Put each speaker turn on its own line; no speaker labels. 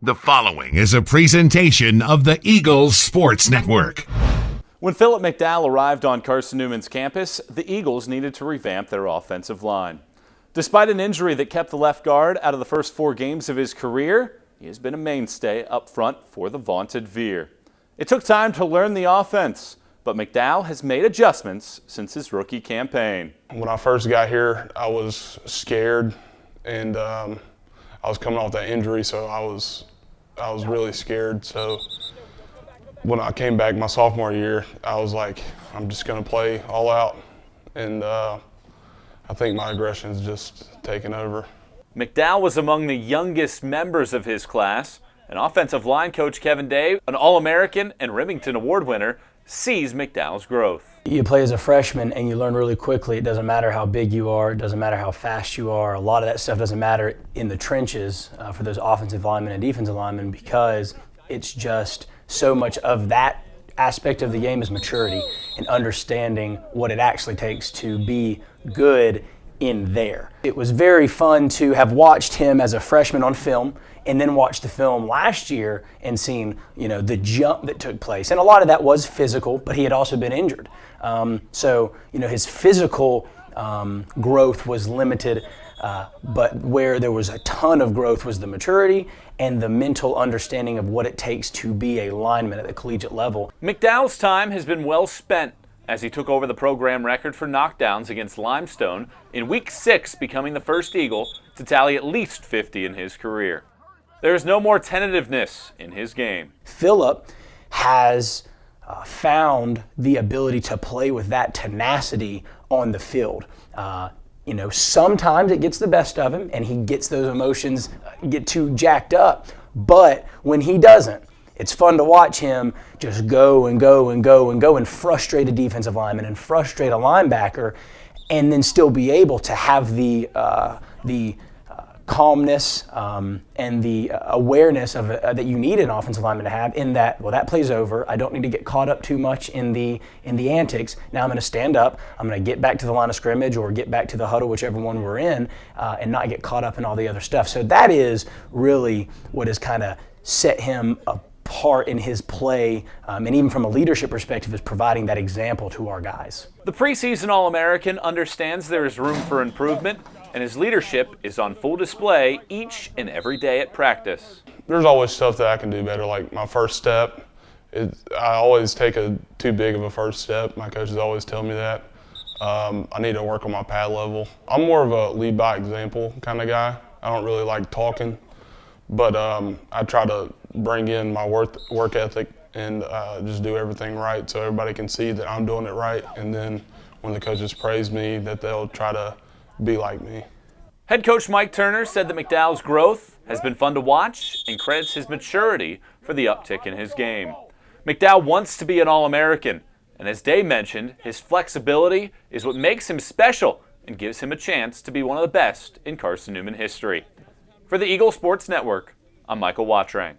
The following is a presentation of the Eagles Sports Network.
When Phillip McDowell arrived on Carson-Newman's campus, the Eagles needed to revamp their offensive line. Despite an injury that kept the left guard out of the first 4 games of his career, he has been a mainstay up front for the vaunted Veer. It took time to learn the offense, but McDowell has made adjustments since his rookie campaign.
When I first got here, I was scared, and I was coming off that injury, so I was really scared. So when I came back my sophomore year, I was like, I'm just going to play all out, and I think my aggression's just taken over.
McDowell was among the youngest members of his class, and offensive line coach Kevin Day, an All-American and Remington Award winner, sees McDowell's growth.
You play as a freshman and you learn really quickly. It doesn't matter how big you are, it doesn't matter how fast you are. A lot of that stuff doesn't matter in the trenches for those offensive linemen and defensive linemen, because it's just so much of that aspect of the game is maturity and understanding what it actually takes to be good in there. It was very fun to have watched him as a freshman on film and then watch the film last year and seen, the jump that took place. And a lot of that was physical, but he had also been injured. So his physical growth was limited, but where there was a ton of growth was the maturity and the mental understanding of what it takes to be a lineman at the collegiate level.
McDowell's time has been well spent as he took over the program record for knockdowns against Limestone in Week 6, becoming the first Eagle to tally at least 50 in his career. There is no more tentativeness in his game.
Phillip has found the ability to play with that tenacity on the field. Sometimes it gets the best of him and he gets those emotions get too jacked up, but when he doesn't, it's fun to watch him just go and go and go and go and frustrate a defensive lineman and frustrate a linebacker, and then still be able to have the calmness and the awareness of that you need an offensive lineman to have, in that, well, that play's over. I don't need to get caught up too much in the antics. Now I'm going to stand up. I'm going to get back to the line of scrimmage or get back to the huddle, whichever one we're in, and not get caught up in all the other stuff. So that is really what has kind of set him apart in his play, and even from a leadership perspective, is providing that example to our guys.
The preseason All-American understands there is room for improvement, and his leadership is on full display each and every day at practice.
There's always stuff that I can do better, like my first step. I always take too big of a first step. My coaches always tell me that. I need to work on my pad level. I'm more of a lead by example kind of guy. I don't really like talking, but I try to bring in my work ethic and just do everything right so everybody can see that I'm doing it right, and then when the coaches praise me, that they'll try to be like me.
Head coach Mike Turner said that McDowell's growth has been fun to watch and credits his maturity for the uptick in his game. McDowell wants to be an All-American, and as Day mentioned, his flexibility is what makes him special and gives him a chance to be one of the best in Carson-Newman history. For the Eagle Sports Network, I'm Michael Watrang.